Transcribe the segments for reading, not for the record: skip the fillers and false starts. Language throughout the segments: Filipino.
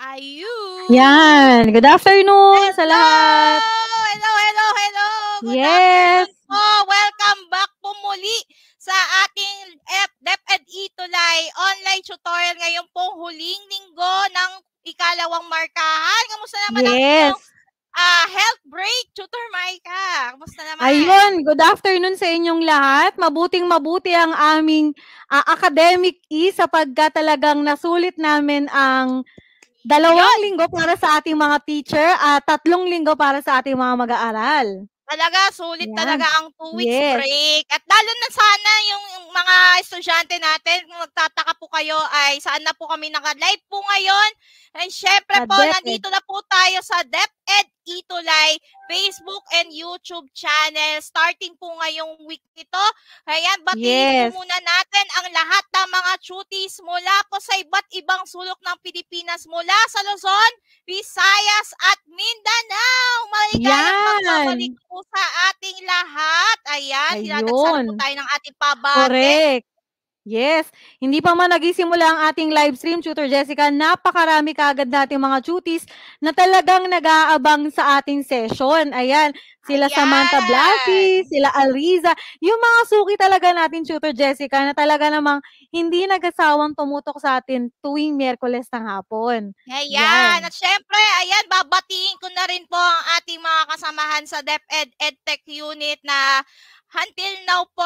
Ayun. Yan, good afternoon sa Hello! lahat. Hello! Good Yes. afternoon po. Welcome back po muli sa ating DepEd Tulay online tutorial ngayon pong huling linggo ng ikalawang markahan. Kamusta naman ang inyong Yes. health break, Tutor Maika? Kamusta naman? Ayun, good afternoon sa inyong lahat. Mabuting-mabuti ang aming academic sapagkat talagang nasulit namin ang 2 Yun! linggo para sa ating mga teacher at 3 linggo para sa ating mga mag-aaral. Talaga, sulit Yan. talaga ang 2 weeks Yes. break. At lalo na sana yung mga estudyante natin, kung magtataka po kayo ay saan na po kami naka-live po ngayon. And syempre Sa po, DepEd. nandito na po tayo sa DepEd Tulay Facebook and YouTube channel. Starting po ngayong week nito. Ayan, batiin Yes. po muna natin ang lahat ng mga cuties mula po sa iba't ibang sulok ng Pilipinas, mula sa Luzon, Visayas at Mindanao. Maligayang pagbabalik po sa ating lahat. Ayan, dinadagsal po Ayun. tayo ng ating pabati. Correct. Yes. Hindi pa man nagsisimula ang ating live stream, Tutor Jessica, napakarami kaagad nating mga cuties na talagang nag-aabang sa ating session. Ayan, sila Samantha Blasi, sila Alriza, yung mga suki talaga natin, Tutor Jessica, na talaga namang hindi nag-asawang tumutok sa atin tuwing Miyerkules ng hapon. Ayan. At syempre, ayan, babatiin ko na rin po ang ating mga kasamahan sa DepEd EdTech Unit na until now po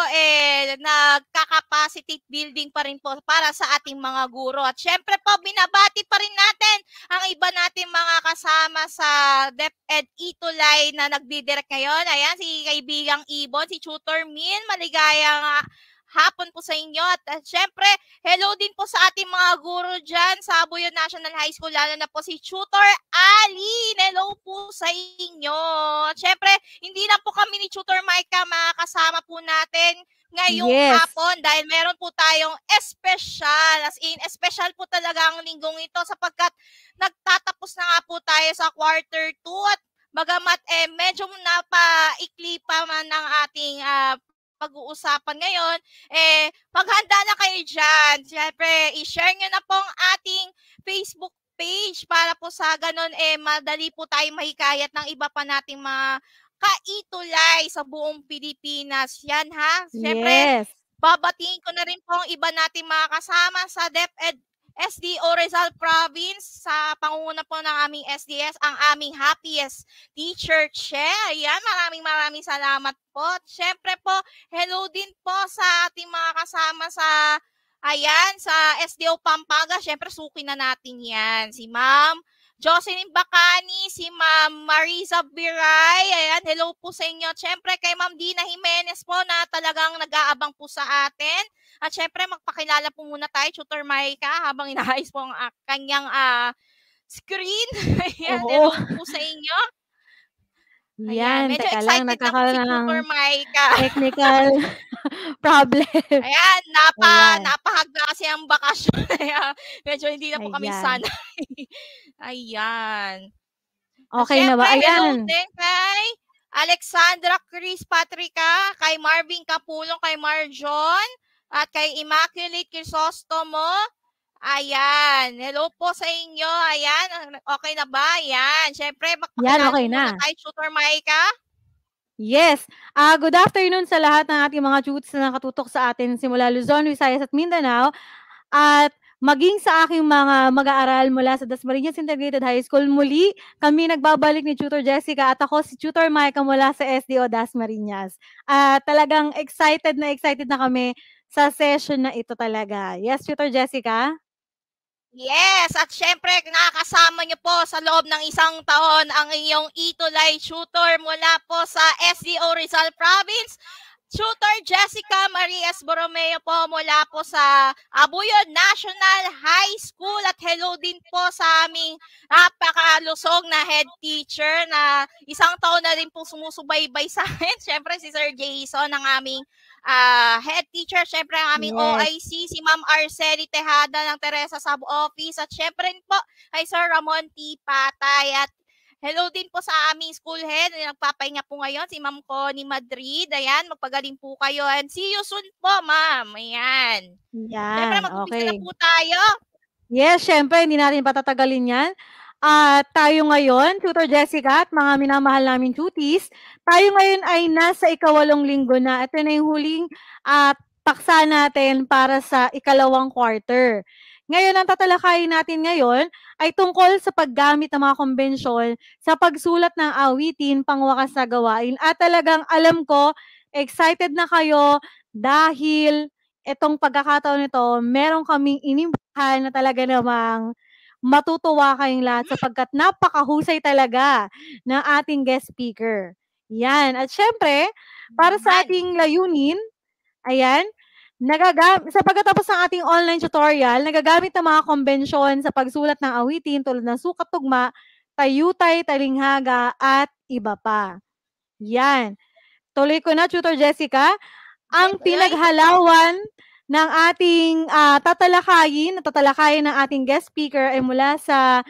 nagka-capacity building pa rin po para sa ating mga guro. At syempre po, binabati pa rin natin ang iba nating mga kasama sa DepEd Tulay na nagdidirect ngayon. Ayan, si kaibigang Ibon, si Tutor Min, maligayang hapon po sa inyo. At syempre, hello din po sa ating mga guro dyan sa Abuyon National High School, lalo na po si Tutor Ali. Hello po sa inyo. At syempre, hindi na po kami ni Tutor Maika makakasama po natin ngayong hapon dahil meron po tayong espesyal. As in, espesyal po talaga ang linggong ito sapagkat nagtatapos na nga po tayo sa quarter 2 at bagamat medyo napaikli pa man ng ating pag-uusapan ngayon, maghanda na kayo dyan. Siyempre, i-share nyo na po ang ating Facebook page para po sa ganun, madali po tayong mahikayat ng iba pa nating mga kaitulay sa buong Pilipinas. Yan ha. Siyempre, babatiin ko na rin po ang iba nating mga kasama sa DepEd SDO Rizal Province sa pangunguna po ng aming SDS, ang aming happiest teacher, Che. Ayan, maraming salamat po. At syempre po, hello din po sa ating mga kasama sa, ayan, sa SDO Pampanga. Syempre, suki na natin yan. Si Ma'am Jocelyn Bacani, si Ma'am Marisa Biray. Ayan, hello po sa inyo. Syempre, kay Ma'am Dina Jimenez po na talagang nag-aabang po sa atin. At syempre, magpakilala po muna tayo, Tutor Maika, habang inaayos po ang kanyang screen. Ayan, hello po sa inyo. Ayan, medyo excited na po si Tutor Maika. Technical problem. Ayan, napahagda kasi ang bakasyon. Medyo hindi na po kami sanay. Ayan. Okay na ba? Ayan. Hello din kay Alexandra Chris Patrica, kay Marvin Capulong, kay Marjon, at kay Immaculate Crisostomo. Ayan. Hello po sa inyo. Ayan. Okay na ba? Ayan. Siyempre, magpakilala okay muna tayo, Tutor Maika. Yes. Good afternoon sa lahat ng ating mga tuts na nakatutok sa atin simula Luzon, Visayas at Mindanao. At maging sa aking mga mag-aaral mula sa Dasmariñas Integrated High School, muli kami nagbabalik ni Tutor Jessica at ako si Tutor Maika mula sa SDO Dasmariñas. At talagang excited na kami sa session na ito talaga. Yes, Tutor Jessica? Yes, at syempre nakakasama niyo po sa loob ng isang taon ang iyong Itulay tutor mula po sa SDO Rizal Province. Tutor Jessica Marias Borromeo po mula po sa Abuyon National High School at hello din po sa aming napakalusog na head teacher na isang taon na rin po sumusubaybay sa akin. Siyempre si Sir Jason ang aming head teacher, syempre ang aming OIC, si Ma'am Arceli Tejada ng Teresa Sub Office at syempre po ay Sir Ramon T. Patay at hello din po sa aming school head na nagpapahinga po ngayon, si Ma'am Connie Madrid. Ayan, magpagaling po kayo and see you soon po, Ma'am. Ayan. Siyempre, mag-umpisa na po tayo. Yes, syempre hindi natin patatagalin 'yan. At tayo ngayon, Tutor Jessica at mga minamahal naming tuties, tayo ngayon ay nasa ika-8 linggo na. Ito na yung huling, paksa natin para sa ikalawang quarter. Ngayon, ang tatalakayin natin ngayon ay tungkol sa paggamit ng mga kumbensyon sa pagsulat ng awitin pangwakas na gawain. At talagang alam ko, excited na kayo dahil itong pagkakataon nito, meron kaming inimbahan na talaga namang matutuwa kayong lahat sapagkat napakahusay talaga ng ating guest speaker. Yan. At syempre, para sa Naman. ating layunin, ayan, sa pagkatapos ng ating online tutorial, nagagamit ng mga kumbensyon sa pagsulat ng awitin tulad ng sukat tugma, tayutay, talinghaga, at iba pa. Yan. Tuloy ko na, Tutor Jessica. Ang Tuloy. pinaghalawan ng ating tatalakayin ng ating guest speaker ay mula sa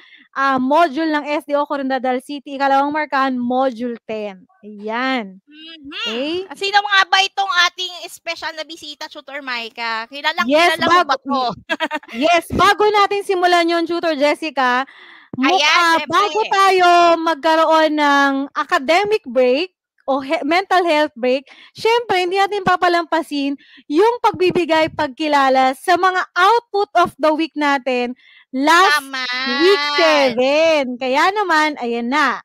module ng SDO Corondadal City, ikalawang markahan, Module 10. Ayan. Okay? Sino nga ba itong ating special na bisita, Tutor Maika? Yes, Kilala mo ba to? Yes, bago natin simulan yung Tutor Jessica, Ayan, bago syempre. tayo magkaroon ng academic break o mental health break, syempre hindi natin papalampasin yung pagbibigay pagkilala sa mga output of the week natin last week Naman. 7. Kaya naman, ayan na.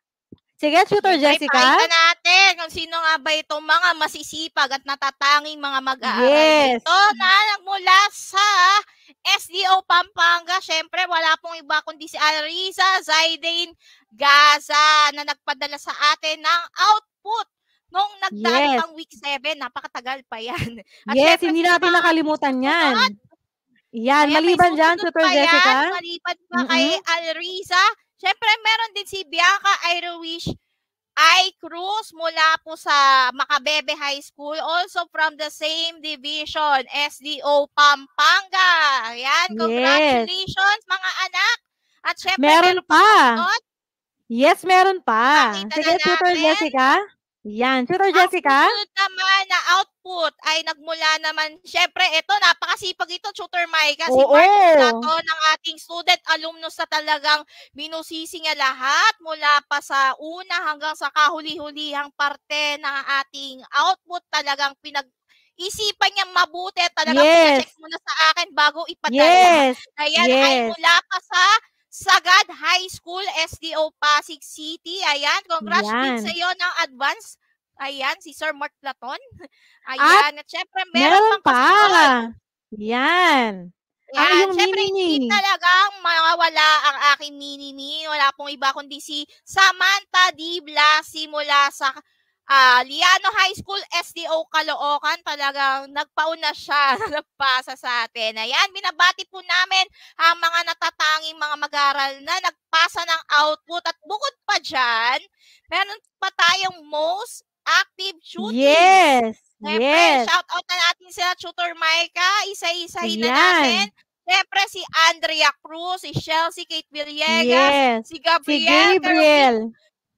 Sige, Tutor Siyempre, Jessica. pakita natin kung sino nga ba itong mga masisipag at natatanging mga mag-aaral Yes. nito na nagmula sa SDO Pampanga. Siyempre, wala pong iba kundi si Alriza Zaidane Gaza na nagpadala sa atin ng output nung nagdaan Yes. pang week 7. Napakatagal pa yan. At Yes, syempre, hindi sa natin mga nakalimutan yan. Yan, ayan, may maliban dyan, susunod Tutor pa yan. Jessica. Maliban pa kay Alriza. Siyempre, meron din si Bianca Irowish I. Cruz mula po sa Macabebe High School, also from the same division, SDO Pampanga. Ayan, congratulations mga anak. At syempre, Meron meron pa pa. kasunod. Yes, meron pa. Pakita Sige, na Tutor natin. Jessica. Yan, Tutor Ang Jessica. susunod naman na output ay nagmula naman, syempre, ito, napakasipag ito, Tutor Maika, si Mark Platon, ng ating student alumnus na talagang minusisi niya lahat mula pa sa una hanggang sa kahuli-hulihang parte ng ating output. Talagang isipan niya mabuti, talagang pinacheck muna sa akin bago ipadala. Ayan, ay mula pa sa Sagad High School, SDO Pasig City. Ayan, congrats din sa iyo ng advance. Ayan, si Sir Mark Platon. Ayan, at syempre meron pang kasunod. Yan. Ang Yan, iyong syempre mini-me. hindi talagang mawawala ang aking mini-me. Wala pong iba kundi si Samantha D. Blasi mula sa Liano High School, SDO Caloocan. Talagang nagpauna siya, nagpasa sa atin. Ayan, binabati po namin ang mga natatanging mga mag-aaral na nagpasa ng output. At bukod pa dyan, meron pa tayong most active tuties. Yes. Siyempre, shout out na natin sila, Tutor Maika. Isa-isahin na natin. Siyempre, si Andrea Cruz, si Chelsea Kate Villegas, si Gabriel.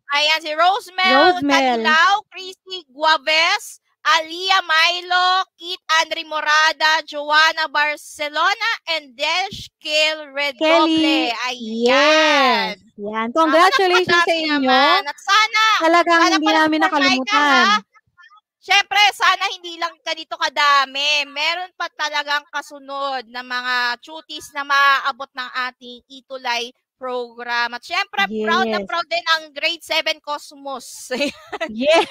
Ayan, si Rosemel Cadilaw, Christy Guaves, Alia Milo, Kit Andre Morada, Joanna Barcelona, and Delshkil Redoble. Ayan. Yan. Congratulations sa inyo. At sana hindi namin nakalimutan. Siyempre, sana hindi lang ganito kadami. Meron pa talagang kasunod na mga tuties na maaabot ng ating Itulay program. At syempre, proud na proud din ang grade 7 Cosmos. Yes!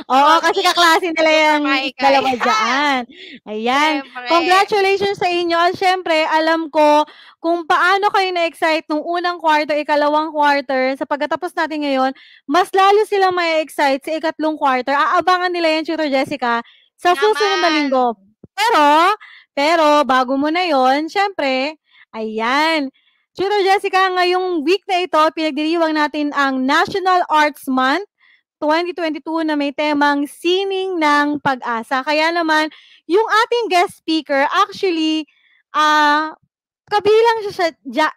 Oo, kasi kaklase nila yung dalawa dyan. Ayan. Siyempre. Congratulations sa inyo. At syempre, alam ko kung paano kayo na-excite nung unang quarter, ikalawang quarter. Sa pagkatapos natin ngayon, mas lalo silang may excite sa ikatlong quarter. Aabangan nila yan, Tutor Jessica, sa susunod na linggo. Pero, bago mo na yon, syempre, ayan, Tutor Jessica, ngayong week na ito, pinagdiriwang natin ang National Arts Month 2022 na may temang Sining ng Pag-asa. Kaya naman, yung ating guest speaker, actually, kabilang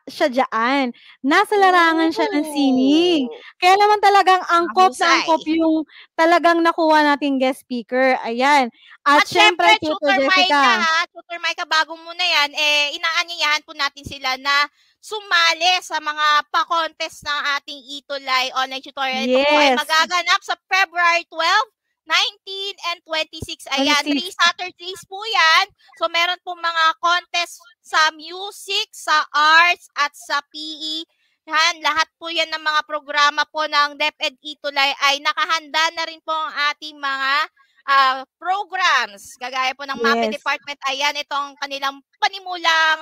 siya diyaan. Nasa larangan siya ng sining. Kaya naman talagang angkop na angkop yung talagang nakuha nating guest speaker. Ayan. At syempre, Tutor Jessica. Tutor Maika, bago muna yan, inaanyayahan po natin sila na sumali sa mga pa-contest ng ating Itulay online tutorial. Ito po ay magaganap sa February 12, 19 and 26. Ayan, 3 Saturdays po yan. So, meron po mga contest sa music, sa arts, at sa PE. Yan, lahat po yan ng mga programa po ng DepEd Itulay ay nakahanda na rin po ang ating mga programs. Kagaya po ng MAPE Department, ayan, itong kanilang panimulang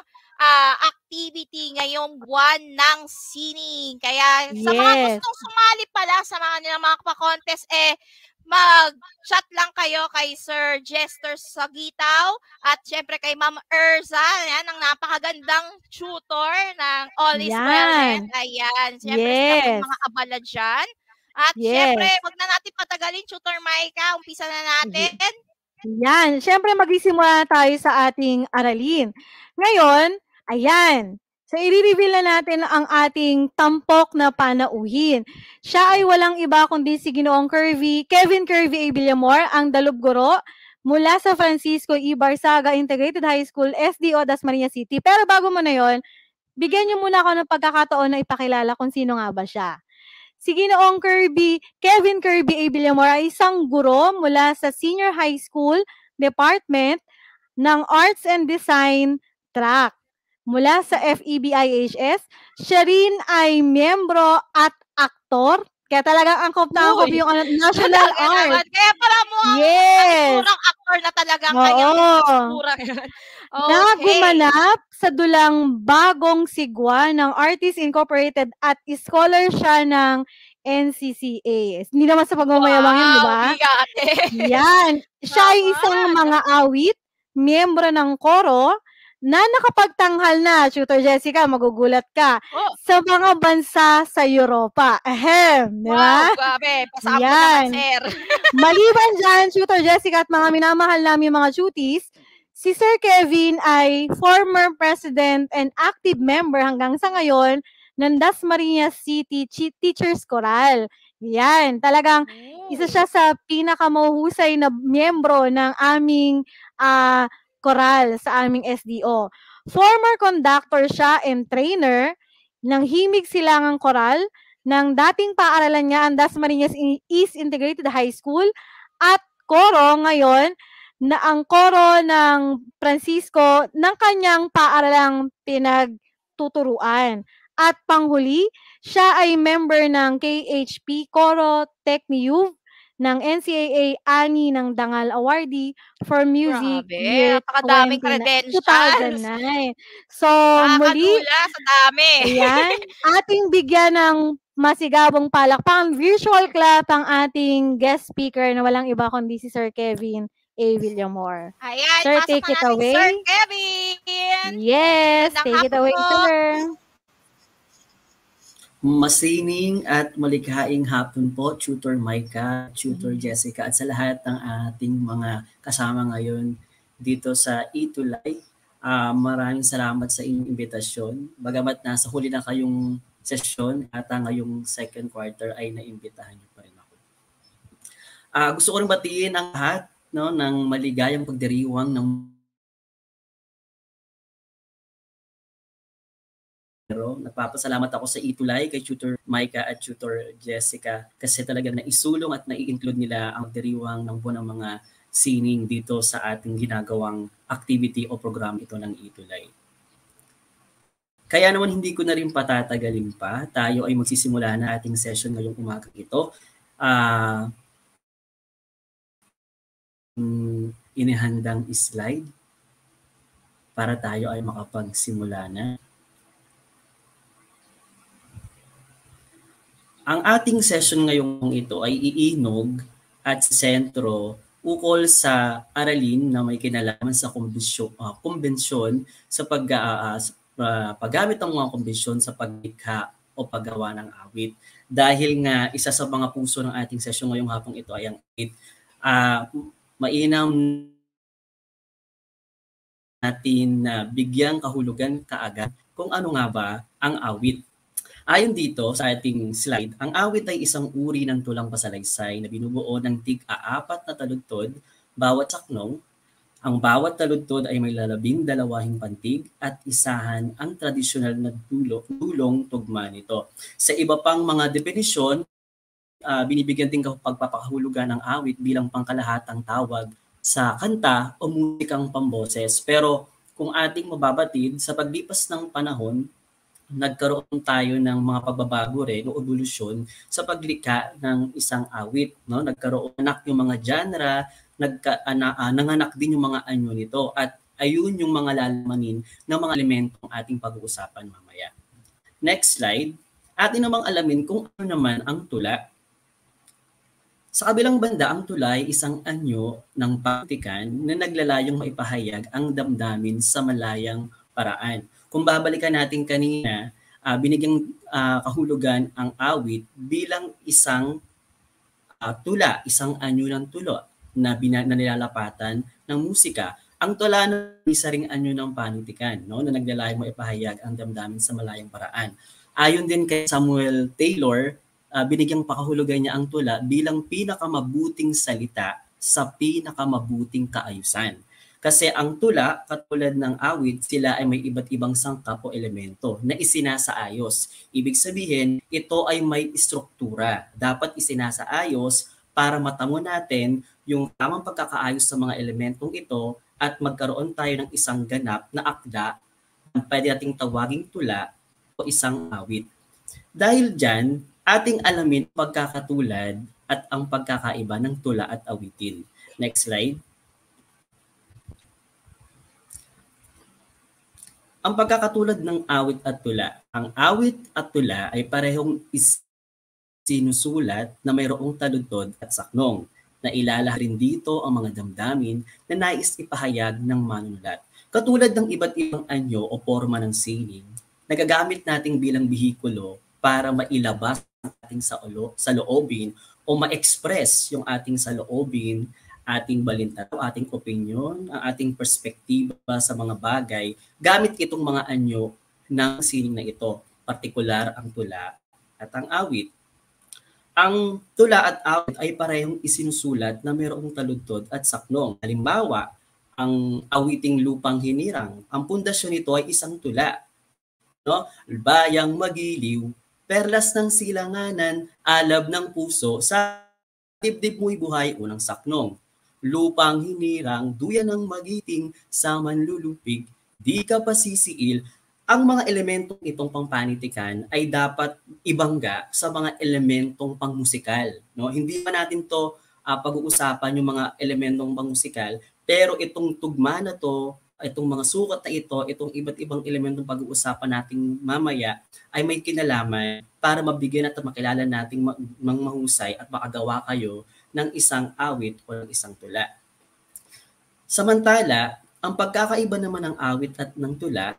activity ngayong buwan ng sining. Kaya sa mga gustong sumali pala sa mga pa-contest, mag-chat lang kayo kay Sir Jester Sagitaw at syempre kay Ma'am Erza, ayan, ang napakagandang tutor ng All is Wellness. Ayan, syempre sa mga abala dyan. At syempre, wag na natin patagalin, Tutor Maika, umpisa na natin. Yan, syempre magsisimula tayo sa ating aralin. Ngayon, ayan, so, i-reveal na natin ang ating tampok na panauhin. Siya ay walang iba kundi si Ginoong Kevin Kirby A. Villamor, ang dalubguro mula sa Francisco E. Barsaga Integrated High School, SDO, Dasmariñas City. Pero bago mo na yon, bigyan niyo muna ako ng pagkakataon na ipakilala kung sino nga ba siya. Si Ginoong Kevin Kirby A. Villamor ay isang guro mula sa Senior High School Department ng Arts and Design Track. Mula sa FEBIHS, siya rin ay miyembro at aktor. Kaya talagang angkop na angkop yung national art. Kaya pala mo ang aktor na talagang kanyang sigura. Na gumanap sa dulang Bagong Sigwa ng Artists Incorporated at scholar siya ng NCCA. Hindi naman sa pagmamayabang yun, di ba? Yan. Siya ay isang mga awit, miyembro ng koro, na nakapagtanghal na, Tutor Jessica, magugulat ka, sa mga bansa sa Europa. Di ba? Wow, grabe. Pasama naman, sir. Maliban dyan, Tutor Jessica at mga minamahal namin mga tuties, si Sir Kevin ay former president and active member hanggang sa ngayon ng Dasmariñas City Teachers Choral. Yan, talagang isa siya sa pinakamahuhusay na miyembro ng aming choral sa aming SDO. Former conductor siya and trainer ng Himig Silangang Choral ng dating paaralan niya ang Dasmariñas East Integrated High School at koro ngayon na ang koro ng Francisco ng kanyang paaralang pinagtuturuan. At panghuli, siya ay member ng KHP Coro Techniuv ng NCAA Ani ng Dangal Awardee for Music year napakadaming credentials. 2009. So, muli, sa dami. Ayan, ating bigyan ng masigabong palakpakan, virtual clap ang ating guest speaker na walang iba kundi si Sir Kevin A. Villamor. Ayan, sir, take it away. Sir Kevin. Yes, take it away, sir. Masining at malikhaing hapon po, Tutor Maika, Tutor Jessica, at sa lahat ng ating mga kasama ngayon dito sa Itulay. Maraming salamat sa inyong imbitasyon. Bagamat nasa huli na kayong sesyon at ngayong second quarter ay naimbitahan niyo pa rin ako. Gusto ko rin batiin ang lahat ng maligayang pagdiriwang ng nagpapasalamat ako sa Itulay kay Tutor Maika at Tutor Jessica kasi talagang naisulong at nai-include nila ang diriwang ng buwan ng mga sining dito sa ating ginagawang activity o program ito ng Itulay. Kaya naman hindi ko na rin patatagalin pa. Tayo ay magsisimula na ating session ngayong umaga ito. Inihandang slide para tayo ay makapagsimula na. Ang ating session ngayong ito ay iinog at sentro ukol sa aralin na may kinalaman sa kumbensyon sa paggamit ng mga kumbensyon sa paglikha o paggawa ng awit. Dahil nga isa sa mga puso ng ating session ngayong hapong ito ay ang awit. Mainam natin na bigyang kahulugan kaagad kung ano nga ba ang awit. Ayon dito sa ating slide, ang awit ay isang uri ng tulang pasalaysay na binubuo ng tig-apat na taludtod bawat saknong. Ang bawat taludtod ay may 12 pantig at isahan ang tradisyonal na dulong tugma nito. Sa iba pang mga definisyon, binibigyan din pagpapakahulugan ng awit bilang pangkalahatang tawag sa kanta o musikang pamboses. Pero kung ating mababatid, sa paglipas ng panahon, nagkaroon tayo ng mga pagbabago rin o evolusyon sa paglikha ng isang awit. No? Nagkaroon yung mga genre, nanganak din yung mga anyo nito at ayun yung mga lalamanin ng mga elementong ating pag-uusapan mamaya. Next slide, atin namang alamin kung ano naman ang tula. Sa kabilang banda, ang tula ay isang anyo ng panitikan na naglalayong maipahayag ang damdamin sa malayang paraan. Kung babalikan natin kanina, binigyang kahulugan ang awit bilang isang tula, isang anyo ng tulo na nilalapatan ng musika. Ang tula na isa ring anyo ng panitikan, no, na naglalayong maipahayag ang damdamin sa malayang paraan. Ayon din kay Samuel Taylor, binigyang pakahulugan niya ang tula bilang pinakamabuting salita sa pinakamabuting kaayusan. Kasi ang tula, katulad ng awit, sila ay may iba't ibang sangkap o elemento na isinasaayos. Ibig sabihin, ito ay may istruktura. Dapat isinasaayos para matamo natin yung tamang pagkakaayos sa mga elementong ito at magkaroon tayo ng isang ganap na akda na pwede nating tawaging tula o isang awit. Dahil dyan, ating alamin pagkakatulad at ang pagkakaiba ng tula at awitin. Next slide. Ang pagkakatulad ng awit at tula. Ang awit at tula ay parehong sinusulat na mayroong taludtod at saknong, na ilalaharin dito ang mga damdamin na nais ipahayag ng manunulat. Katulad ng iba't ibang anyo o forma ng sining, nagagamit natin bilang bihikulo para mailabas ang ating saloobin o ma-express yung ating saloobin, ating balintanaw, ating opinion, ang ating perspektiba sa mga bagay, gamit itong mga anyo ng sining na ito, partikular ang tula at ang awit. Ang tula at awit ay parehong isinusulat na mayroong taludtod at saknong. Halimbawa, ang awiting Lupang Hinirang, ang pundasyon nito ay isang tula. No? Bayang magiliw, perlas ng silanganan, alab ng puso, sa dibdib mo'y buhay, unang saknong. Lupang hinirang, duyan ng magiting, sa manlulupig, di ka pasisiil. Ang mga elementong itong pangpanitikan ay dapat ibangga sa mga elementong pangmusikal. No? Hindi pa natin to pag-uusapan yung mga elementong pangmusikal, pero itong tugma na to, itong mga sukat na ito, itong iba't ibang elementong pag-uusapan nating mamaya ay may kinalaman para mabigyan at makilala nating mahusay at makagawa kayo ng isang awit o ng isang tula. Samantala, ang pagkakaiba naman ng awit at ng tula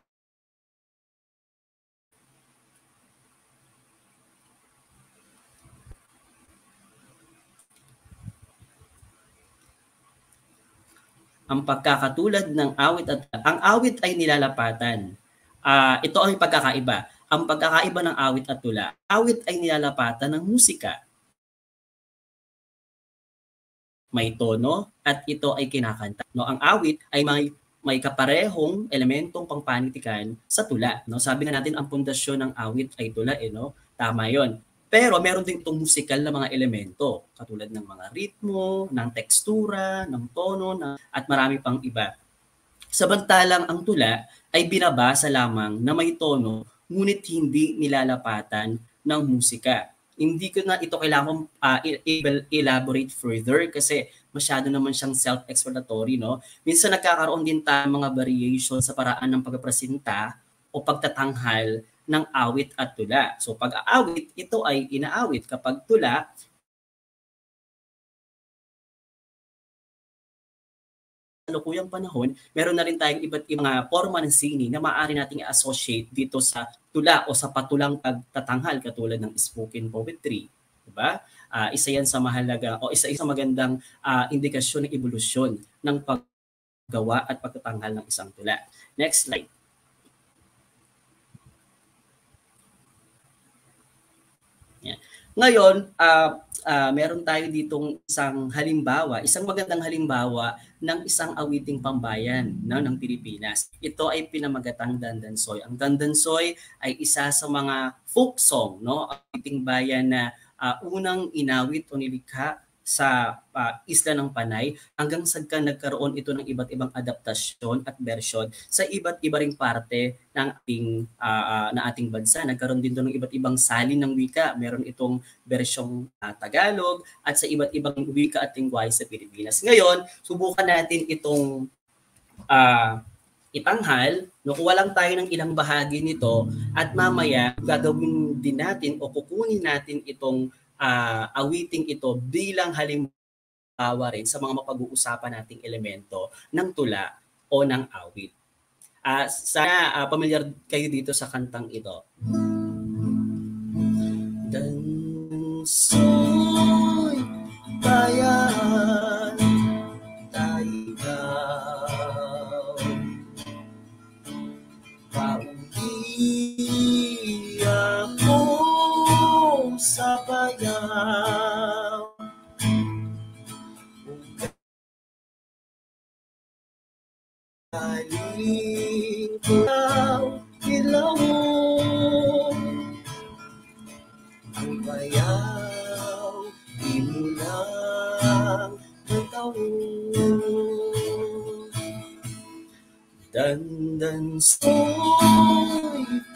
ang pagkakatulad ng awit at ang awit ay nilalapatan. Ito ang pagkakaiba. Ang pagkakaiba ng awit at tula. Awit ay nilalapatan ng musika. May tono at ito ay kinakanta. No, ang awit ay may kaparehong elementong pangpanitikan sa tula. No, sabi nga natin ang pundasyon ng awit ay tula, no? Tama 'yon. Pero meron din itong musikal na mga elemento, katulad ng mga ritmo, ng tekstura, ng tono, at marami pang iba. Samantalang ang tula ay binabasa lamang na may tono, ngunit hindi nilalapatan ng musika. Hindi ko na ito kailangan elaborate further kasi masyado naman siyang self-explanatory. No? Minsan nagkakaroon din tayo mga variation sa paraan ng pagpresenta o pagtatanghal ng awit at tula. So pag aawit, ito ay inaawit. Kapag tula, sa lukuyang panahon, meron na rin tayong iba't ibang forma ng sining na maaari nating i-associate dito sa tula o sa patulang pagtatanghal katulad ng spoken poetry. Diba? Isa yan sa mahalaga o isa magandang indikasyon ng evolusyon ng gawa at pagtatanghal ng isang tula. Next slide. Yan. Ngayon, meron tayo ditong isang halimbawa, isang magandang halimbawa ng isang awiting pambayan ng Pilipinas. Ito ay pinamagatang Dandansoy. Ang Dandansoy ay isa sa mga folk song, no? Awiting bayan na unang inawit o nilikha sa isla ng Panay hanggang sa nagkaroon ito ng iba't ibang adaptasyon at version sa iba't iba ring parte ng ating bansa. Nagkaroon din doon ng iba't ibang salin ng wika. Meron itong versyong Tagalog at sa iba't ibang wika at lingwahe sa Pilipinas. Ngayon, subukan natin itong itanghal. No, kuha lang tayo ng ilang bahagi nito at mamaya gagawin din natin o kukunin natin itong awiting ito bilang halimbawa rin sa mga mapag-uusapan nating elemento ng tula o ng awit. Sana pamilyar kayo dito sa kantang ito. Dansoy bayan tayo pauwi ako sa bayaw galing ko ilaw ang bayaw di mo lang nataon Dandansoy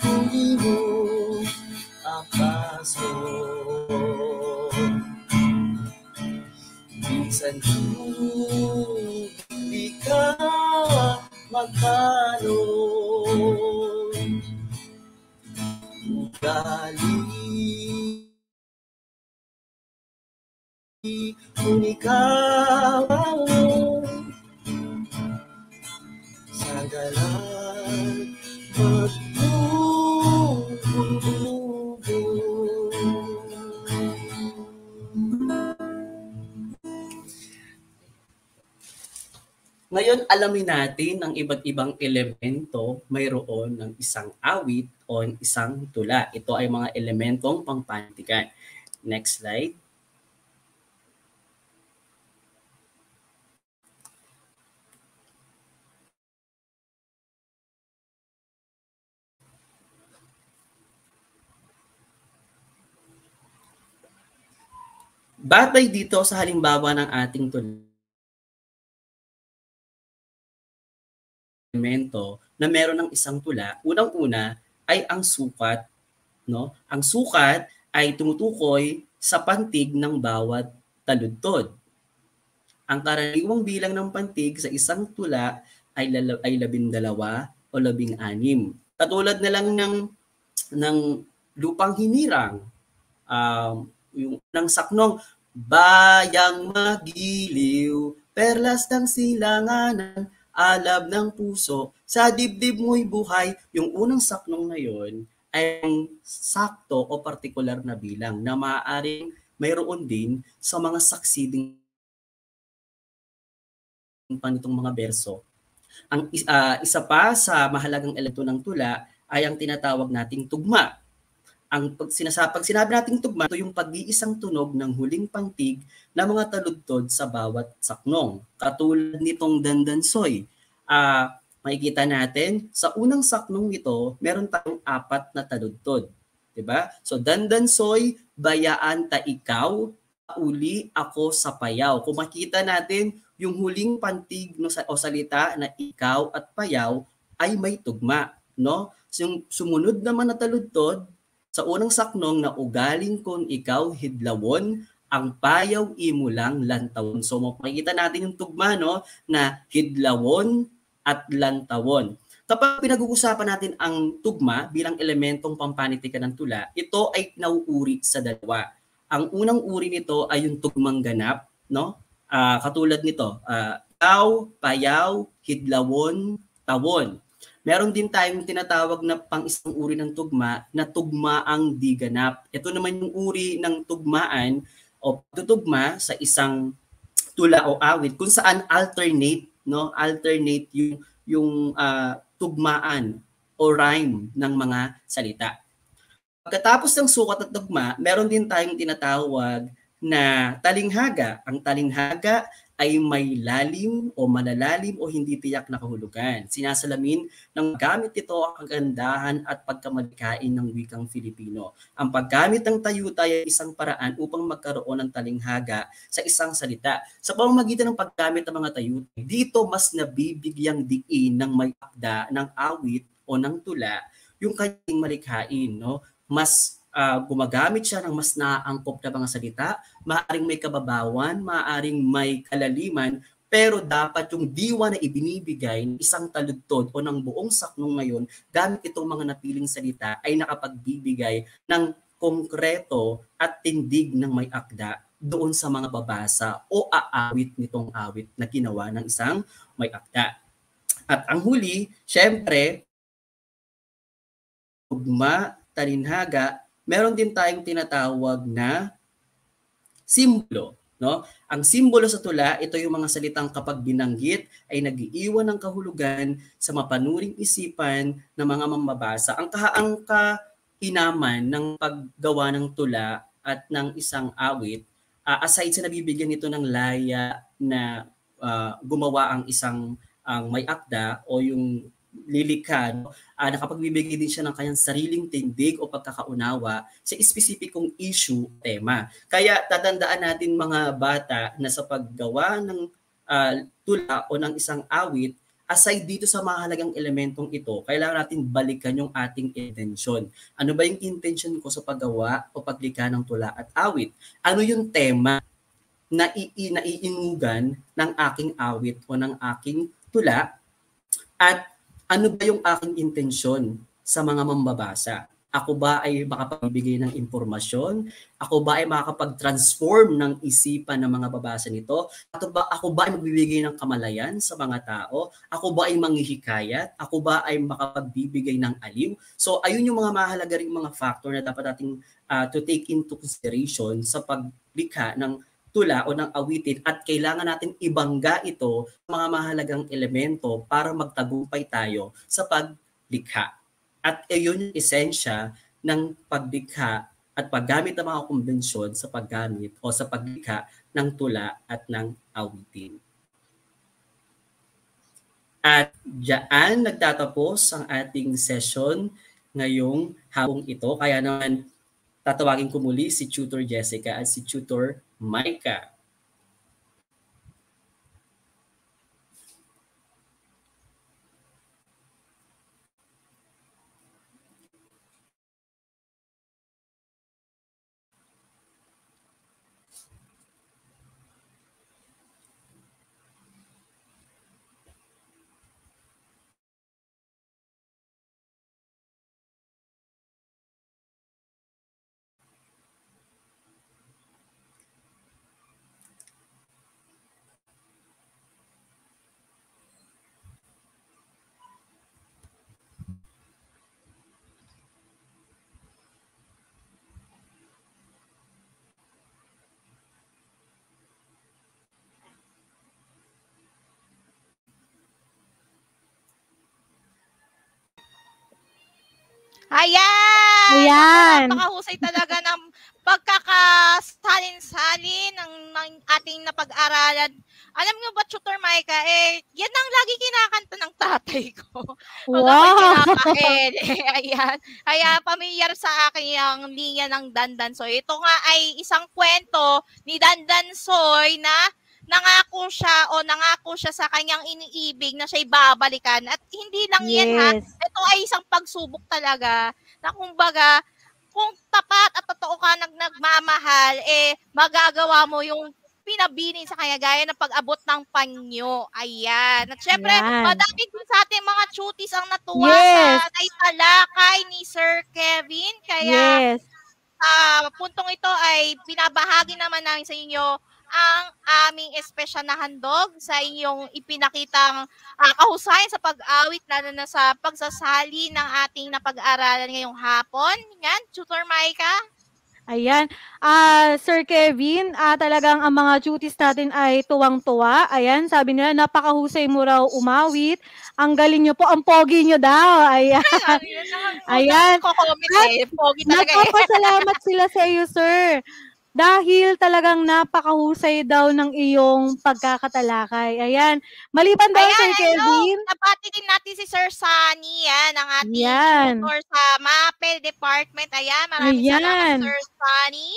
puli mo akaso minsan hindi ka magkalon ugali kung ikaw sa galang Ngayon, alamin natin ang iba't ibang elemento mayroon ng isang awit o isang tula. Ito ay mga elementong pangpanitikan. Next slide. Batay dito sa halimbawa ng ating tula, elemento na meron ng isang tula, unang-una ay ang sukat, no? Ang sukat ay tumutukoy sa pantig ng bawat taludtod. Ang karaniwang bilang ng pantig sa isang tula ay 12 o 16. Katulad na lang ng lupang hinirang, yung ng saknong bayang magiliw, perlas ng silanganan, alab ng puso, sa dibdib mo'y buhay. Yung unang saknong na yon ay sakto o partikular na bilang na maaaring mayroon din sa mga succeeding pa nitong mga berso. Ang isa pa sa mahalagang elemento ng tula ay ang tinatawag nating tugma. Pag sinabi nating tugma, ito yung pag-iisang tunog ng huling pantig ng mga taludtod sa bawat saknong. Katulad nitong Dandansoy, makikita natin sa unang saknong ito, meron tayong 4 na taludtod. Diba? So, Dandansoy, bayaan ta ikaw, uli ako sa payaw. Kung makita natin, yung huling pantig o salita na ikaw at payaw ay may tugma. No? So, yung sumunod naman na taludtod, sa unang saknong na ugaling kon ikaw hidlawon, ang payaw imo lang lantawon. So makikita natin yung tugma, no, na hidlawon at lantawon. Kapag pinag-uusapan natin ang tugma bilang elementong pampanitikan ng tula, ito ay nauuri sa dalawa. Ang unang uri nito ay yung tugmang ganap, no? Katulad nito, ikaw, payaw, hidlawon, tawon. Meron din tayong tinatawag na pang-isang uri ng tugma na tugmaang di ganap. Ito naman yung uri ng tugmaan o pagtutugma sa isang tula o awit kung saan alternate no? Alternate yung tugmaan o rhyme ng mga salita. Pagkatapos ng sukat at tugma, meron din tayong tinatawag na talinghaga. Ang talinghaga ay may lalim o malalalim o hindi tiyak na kahulugan. Sinasalamin ng gamit ito ang kagandahan at pagkamalikain ng wikang Filipino. Ang paggamit ng tayutay ay isang paraan upang magkaroon ng talinghaga sa isang salita. Sa pamamagitan ng paggamit ng mga tayutay, dito mas nabibigyang diin ng may akda, ng awit o ng tula yung kanyang malikhain, no? Mas gumagamit siya ng mas naaangkop na mga salita, maaaring may kababawan, maaaring may kalaliman, pero dapat yung diwa na ibinibigay ng isang taludtod o ng buong saknong ngayon gamit itong mga napiling salita ay nakapagbibigay ng konkreto at tindig ng may akda doon sa mga babasa o aawit nitong awit na ginawa ng isang may akda. At ang huli, syempre, tugma, talinhaga, meron din tayong tinatawag na simbolo. No? Ang simbolo sa tula, ito yung mga salitang kapag binanggit ay nag-iiwan ng kahulugan sa mapanuring isipan ng mga mamabasa. Ang kainaman ng paggawa ng tula at ng isang awit, aside sa nabibigyan nito ng laya na gumawa ang isang may akda o yung lilikha, no? Nakapagbibigay din siya ng kanyang sariling tindig o pagkakaunawa sa espesipikong issue, tema. Kaya tatandaan natin mga bata na sa paggawa ng tula o ng isang awit, aside dito sa mahalagang elementong ito, kailangan natin balikan yung ating intensyon. Ano ba yung intention ko sa paggawa o paglikha ng tula at awit? Ano yung tema na iinugan ng aking awit o ng aking tula? At ano ba yung aking intensyon sa mga mambabasa? Ako ba ay makapagbigay ng impormasyon? Ako ba ay makakapag-transform ng isipan ng mga babasa nito? Ako ba ay magbibigay ng kamalayan sa mga tao? Ako ba ay manghihikayat? Ako ba ay makapagbibigay ng aliw? So ayun yung mga mahalaga ring mga factor na dapat nating to take into consideration sa paglikha ng tula o ng awitin at kailangan natin ibangga ito sa mga mahalagang elemento para magtagumpay tayo sa paglikha. At iyon yung esensya ng paglikha at paggamit ng mga kumbensyon sa paggamit o sa paglikha ng tula at ng awitin. At diyan nagtatapos ang ating session ngayong hapong ito. Kaya naman tatawagin ko muli si Tutor Jessica at si Tutor Micah. Ayan! Napakahusay talaga ng pagkakasalin-salin ng ating napag-aralan. Alam niyo ba, Tutor Micah, yan ang lagi kinakanta ng tatay ko. Wow! Ayan. Kaya pamilyar sa akin yung linya ng Dandansoy. Ito nga ay isang kwento ni Dandansoy na nangako siya sa kanyang iniibig na siya'y babalikan. At hindi lang yan ha, ito ay isang pagsubok talaga na kumbaga, kung tapat at totoo ka nagmamahal, magagawa mo yung pinabilin sa kanya gaya ng pag-abot ng panyo. Ayan. At syempre, madami din sa ating mga chutis ang natuwa sa talakay ni Sir Kevin. Kaya puntong ito ay binabahagi naman namin sa inyo ang aming espesyal na handog sa inyong ipinakitang kahusayan sa pag-awit, lalo na sa pagsasali ng ating napag-aralan ngayong hapon. Yan, Tutor Micah. Ayan. Sir Kevin, talagang ang mga duties natin ay tuwang-tuwa. Ayan, sabi nila napakahusay mo raw umawit. Ang galing niyo po, ang pogi niyo daw. Ayan. Yun ang unang Ayan. ko-comment At pogi talaga eh. nagpapasalamat sila sa iyo, sir. Dahil talagang napakahusay daw ng iyong pagkakatalakay. Ayan. Maliban daw, Ayan, Sir hello. Kevin. Nabati din natin si Sir Sunny, yan, ang ating Yan. tutor sa MAPE Department. Ayan, maraming salamat, Ayan. Sir Sunny.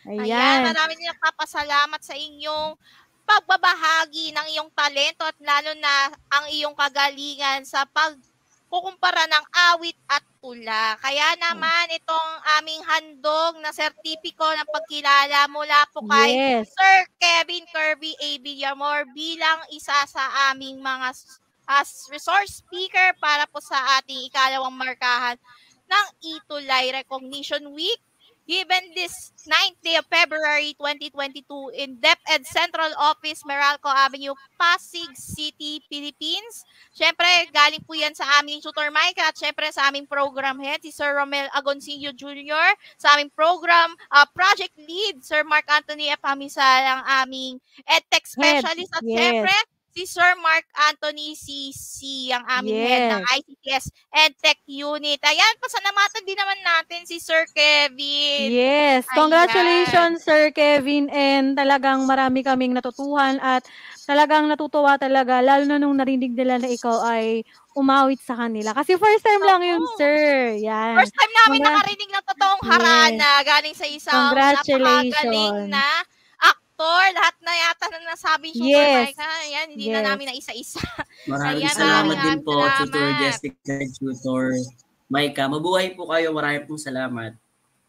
Ayan, Ayan. maraming nagpapasalamat sa inyong pagbabahagi ng iyong talento at lalo na ang iyong kagalingan sa pagkukumpara ng awit at tula. Kaya naman itong aming handog na sertipiko ng pagkilala mula po kay Yes. Sir Kevin Kirby A. Villamor bilang isa sa aming mga as resource speaker para po sa ating ikalawang markahan ng Itulay Recognition Week given this 9th day of February 2022 in DepEd Central Office, Meralco Avenue, Pasig City, Philippines. Siyempre, galing po yan sa aming tutor Mike at siyempre sa aming program head, si Sir Romel Agoncillo Jr., sa aming program project lead, Sir Mark Anthony F. Hamisal, ang aming EdTech specialist at siyempre, si Sir Mark Anthony CC, ang aming head ng ICTS EdTech Unit. Ayan, pasalamatan din naman natin si Sir Kevin. Yes, congratulations Sir Kevin, and talagang marami kaming natutuhan at talagang natutuwa talaga lalo na nung narinig nila na ikaw ay umawit sa kanila. Kasi first time lang yun, sir. Yan. First time namin nakarinig ng totoong harana galing sa isang napakagaling na aktor. Lahat na yata na nasabi yung Tutor Micah. Ayan, hindi na namin na isa-isa. Maraming salamat din po, Tutor Jessica, Tutor Micah. Mabuhay po kayo. Maraming pong salamat.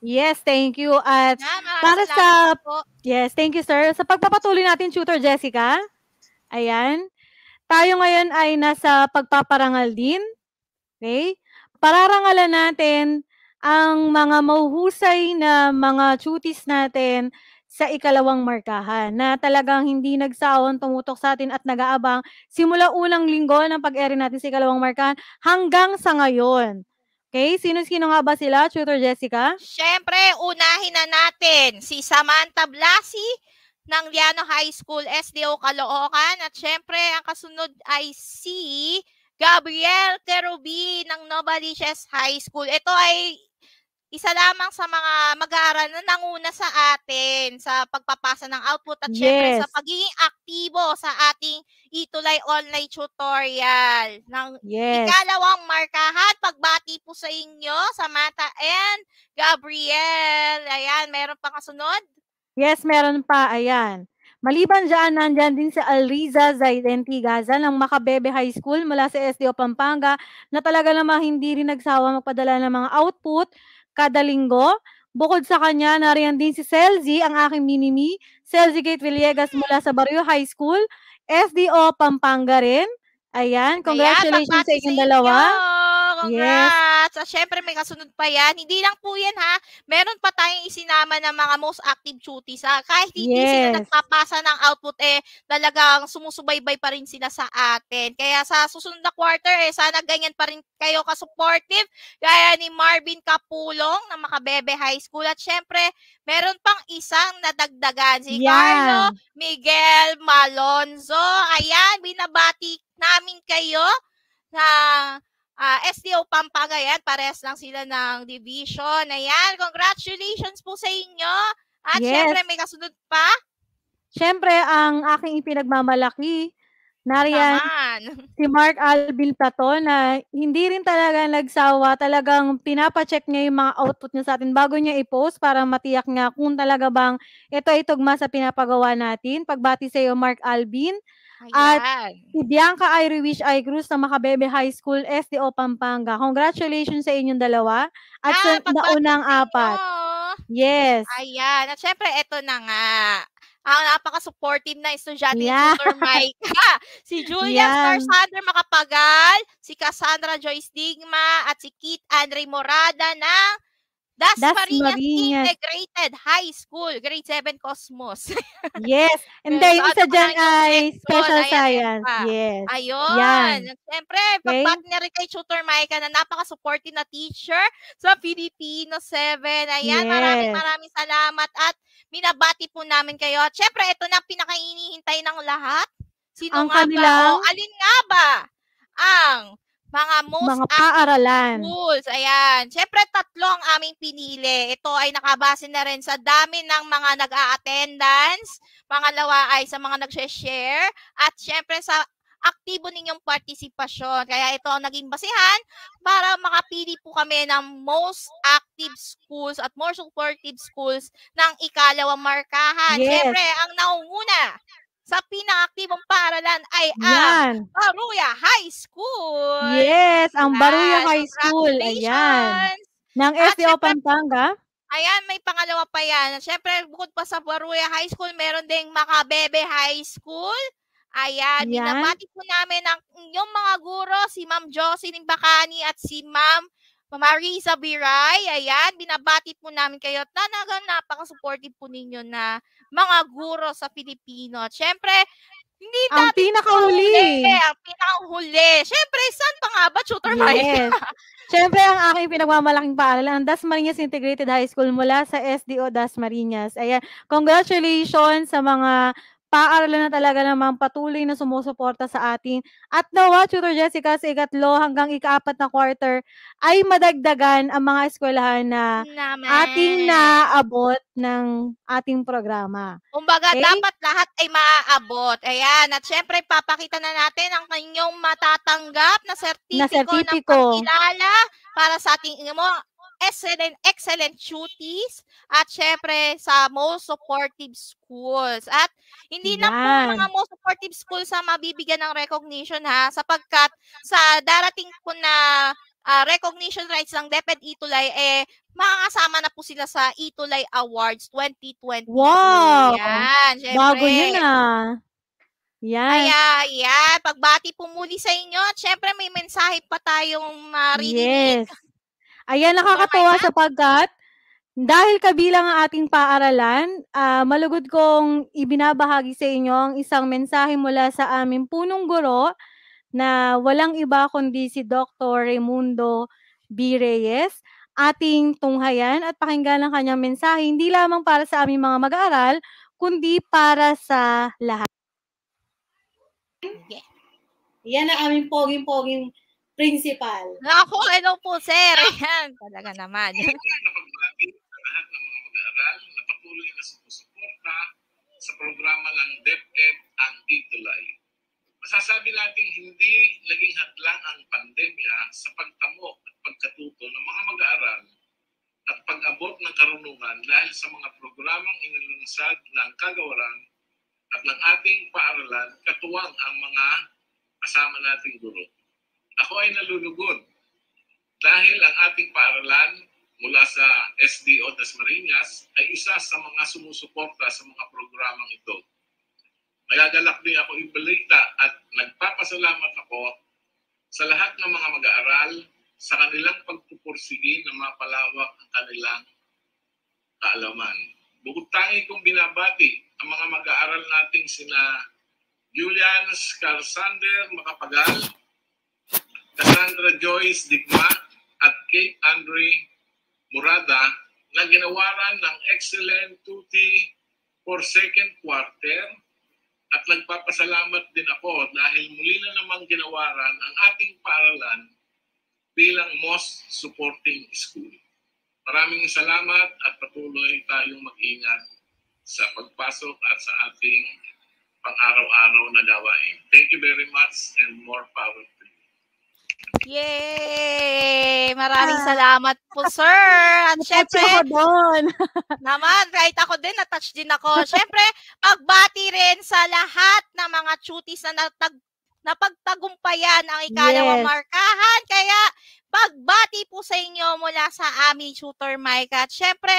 Yes, thank you. At para sa yes, thank you sir. Sa pagpapatuloy natin, Tutor Jessica. Ayan. Tayo ngayon ay nasa pagpaparangal din. Okay? Pararangalan natin ang mga mahuhusay na mga duties natin sa ikalawang markahan na talagang hindi nagsawang tumutok sa atin at nag-aabang simula unang linggo ng pag-airing natin sa ikalawang markahan hanggang sa ngayon. Okay, sino-sino nga ba sila, Tutor Jessica? Siyempre, unahin na natin si Samantha Blasi ng Liano High School, SDO Caloocan. At siyempre, ang kasunod ay si Gabriel Kerubi ng Novaliches High School. Ito ay isa lamang sa mga mag-aaral na nanguna sa atin sa pagpapasa ng output at syempre sa pagiging aktibo sa ating Itulay online tutorial ng ikalawang markahan. Pagbati po sa inyo, Samantha and Gabriel. Ayan, meron pa kasunod? Yes, meron pa. Ayan. Maliban dyan, nandyan din si Alriza Zaidenti Gaza ng Macabebe High School mula sa SDO Pampanga na talaga namang hindi rin nagsawa magpadala ng mga output kada linggo. Bukod sa kanya, nariyan din si Celzi, ang aking minimi, Celzi Gate Villegas mula sa Barrio High School, SDO Pampanga rin. Ayan, congratulations sa inyong dalawa. Congrats! Yes. Siyempre may kasunod pa yan. Hindi lang po yan ha. Meron pa tayong isinama ng mga most active duties ha. Kahit hindi sila nagpapasa ng output talagang sumusubaybay pa rin sila sa atin. Kaya sa susunod na quarter sana ganyan pa rin kayo ka-supportive. Gaya ni Marvin Kapulong ng Macabebe High School. At siyempre meron pang isang nadagdagan. Si Carlo Miguel Malonzo. Ayan, binabati namin kayo na SDO Pampanga, yan. Parehas lang sila ng division. Ayan, congratulations po sa inyo. At syempre, may kasunod pa? Syempre, ang aking ipinagmamalaki, nariyan si Mark Alvin Platon na hindi rin talaga nagsawa. Talagang pinapacheck niya yung mga output niya sa atin bago niya i-post para matiyak niya kung talaga bang ito ay tugma sa pinapagawa natin. Pagbati sa iyo, Mark Alvin. At si Bianca Irish I. Cruz ng Macabebe High School, SDO Pampanga. Congratulations sa inyong dalawa. At sa naunang apat. Yes. Ayan. At syempre, eto na nga. Ang napaka-supportive na estudyante ni Tutor Mike. Si Julia Starsander Makapagal, si Cassandra Joyce Digma, at si Kit Andre Morada ng Dasmariñas Dasmariñas. Integrated High School, grade 7 Cosmos. Yes. And Yes, then, yung ano isa pa dyan lang yung ay section, special ayan, science. EMPA. Yes. Ayun. Yan. Siyempre, Okay? pagbati na rin kay Tutor Micah na napaka-supportive na teacher sa Filipino 7. Ayan, Yes. maraming salamat at binabati po namin kayo. At syempre, ito na ang pinakainihintay ng lahat. Sino Ang nga ba? kanilang Alin nga ba ang mga most mga active paaralan. schools? Ayan. Syempre, 3 ang aming pinili. Ito ay nakabase na rin sa dami ng mga nag-a-attendance. Pangalawa ay sa mga nag-share. At syempre sa aktibo ninyong partisipasyon. Kaya ito ang naging basihan para makapili po kami ng most active schools at more supportive schools ng ikalawang markahan. Yes. Syempre, ang naunguna sa pinaka-aktibong paaralan ay ang Yan. Baruya High School. Yes, ang Baruya Yan, High School. Ayan. congratulations. Ng At SDO syempre, Pampanga. ayan, may pangalawa pa yan. Syempre, bukod pa sa Baruya High School, meron ding Macabebe High School. Ayan, Yan. binabati po namin ang inyong mga guro, si Ma'am Jocelyn Bacani at si Ma'am Marisa Biray. Ayan, binabati po namin kayo at napaka-supportive po ninyo na mga guro sa Pilipino. At syempre, hindi Ang dati pinakahuli. ang pinakahuli. Syempre, saan pa nga ba, Tutor Mike? Yes. Siyempre, ang aking pinagmamalaking paaralan, ang Dasmariñas Integrated High School mula sa SDO Dasmariñas. Ayan, congratulations sa mga paaralan na talaga namang patuloy na sumusuporta sa atin. At nawa, Tutor Jessica, sa ikatlo hanggang ika-4 na quarter ay madagdagan ang mga eskwelahan na ating naabot ng ating programa. Kumbaga, Okay? dapat lahat ay maaabot. Ayan. At syempre, papakita na natin ang inyong matatanggap na sertipiko ng pagkilala para sa ating excellent duties at syempre sa most supportive schools. At hindi lang po mga most supportive schools sa mabibigyan ng recognition ha, sapagkat sa darating po na recognition rights ng DepEd Itulay, makakasama na po sila sa Itulay Awards 2022. Wow! Yan, syempre. Bago yun Yan. Kaya, yan, pagbati po muli sa inyo. At syempre, may mensahe pa tayong maririnig. Yes. Ayan, nakakatuwa sapagkat dahil kabilang ang ating paaralan, malugod kong ibinabahagi sa inyo ang isang mensahe mula sa aming punong guro na walang iba kundi si Dr. Raimundo B. Reyes. Ating tunghayan at pakinggan ang kanyang mensahe, hindi lamang para sa aming mga mag-aaral, kundi para sa lahat. Yeah. Yan ang aming poging-poging principal. Ako, hello po, sir. Ayan, talaga naman. Napagbati sa lahat ng mga mag-aaral na patuloy na sumusuporta sa programa ng DepEd ang Itulay. Masasabi natin hindi naging hadlang ang pandemya sa pagtamo at pagkatuto ng mga mag-aaral at pag-abot ng karunungan dahil sa mga programang inilunsad ng kagawaran at ng ating paaralan, katuwang ang mga kasama nating guro. Ako ay nalulugod dahil ang ating paaralan mula sa SDO Dasmariñas ay isa sa mga sumusuporta sa mga programang ito. Nagagalak din ako ibalita at nagpapasalamat ako sa lahat ng mga mag-aaral sa kanilang pagpupursige na mapalawak ang kanilang kaalaman. Bukod tangi kong binabati ang mga mag-aaral nating sina Julian Scarsander Macapagal, Cassandra Joyce Digma at Kate Andre Murada na ginawaran ng excellent duty for second quarter at nagpapasalamat din ako dahil muli na namang ginawaran ang ating paaralan bilang most supporting school. Maraming salamat at patuloy tayong mag-ingat sa pagpasok at sa ating pang-araw-araw na gawain. Thank you very much and more power to you. Yay! Maraming salamat po, sir. At syempre, naman, right ako din, na-touch din ako. Syempre, pagbati rin sa lahat ng mga duties na napagtagumpayan ang ikalawang markahan. Kaya, pagbati po sa inyo mula sa aming Tutor Micah. At syempre,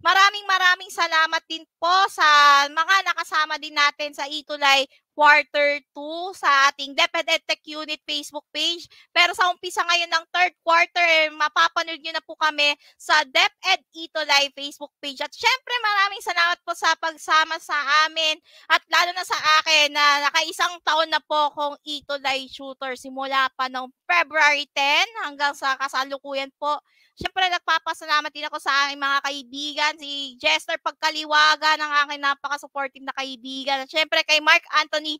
maraming salamat din po sa mga nakasama din natin sa Itulay quarter 2 sa ating DepEd EdTech Unit Facebook page. Pero sa umpisa ngayon ng third quarter, mapapanood nyo na po kami sa DepEd Itulay Facebook page. At syempre maraming salamat po sa pagsama sa amin at lalo na sa akin na nakaisang taon na po akong Itulay tutor simula pa noong February 10 hanggang sa kasalukuyan po. Siyempre, nagpapasalamat din ako sa aking mga kaibigan, si Jester Pagkaliwaga ng aking napaka-supportive na kaibigan. At siyempre, kay Mark Anthony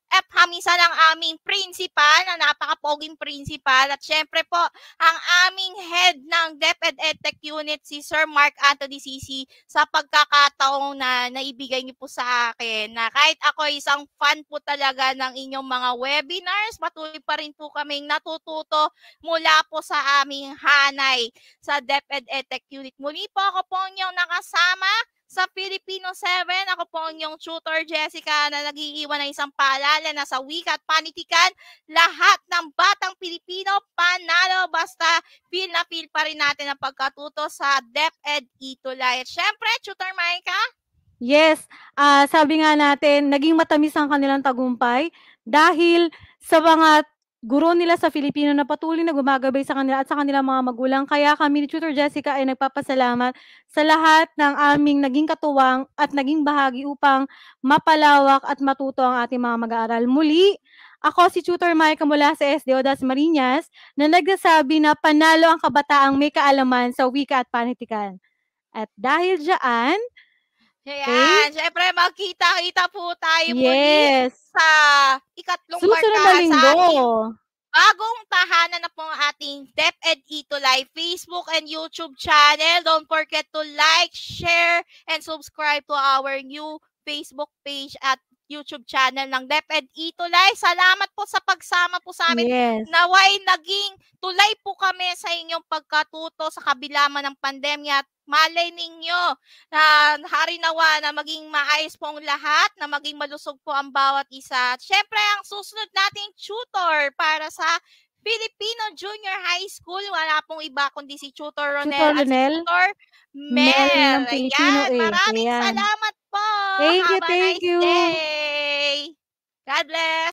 F. Hamisa ng aming principal, na napaka-poging principal. At syempre po, ang aming head ng DepEd EdTech Unit, si Sir Mark Anthony Sisi, sa pagkakataong na naibigay niyo po sa akin. Na kahit ako isang fan po talaga ng inyong mga webinars, patuloy pa rin po kaming natututo mula po sa aming hanay sa DepEd EdTech Unit. Muli po ako po inyong nakasama sa Filipino 7, ako po ang inyong tutor Jessica na nag-iiwan ng isang paalala na sa wika at panitikan, lahat ng batang Pilipino panalo basta feel na feel pa rin natin ang pagkatuto sa DepEd Itulay. At syempre, Tutor Maika? Yes, sabi nga natin, naging matamis ang kanilang tagumpay dahil sa mga guro nila sa Filipino na patuloy na gumagabay sa kanila at sa kanilang mga magulang. Kaya kami ni Tutor Jessica ay nagpapasalamat sa lahat ng aming naging katuwang at naging bahagi upang mapalawak at matuto ang ating mga mag-aaral. Muli, ako si Tutor Maika mula sa SDO Dasmariñas na nagsasabi na panalo ang kabataang may kaalaman sa wika at panitikan. At dahil dyan, Ayan, syempre magkita-kita po tayo muli yes, sa ikatlong susunod na barkada sa linggo. ating bagong tahanan na po ang ating DepEd Itulay Facebook and YouTube channel. Don't forget to like, share, and subscribe to our new Facebook page at YouTube channel ng DepEd Itulay. Salamat po sa pagsama po sa amin. Yes. Naway naging tulay po kami sa inyong pagkatuto sa kabila man ng pandemya at malay ninyo na harinawa na maging maayos po ang lahat, na maging malusog po ang bawat isa. At syempre, ang susunod nating tutor para sa Filipino Junior High School, wala pong iba kundi si Tutor Ronel Tutor at si Ronel, Tutor Mel Mel. ng Filipino Ayan, A. maraming Ayan. salamat po. Thank you, Have a thank nice you. day. God bless.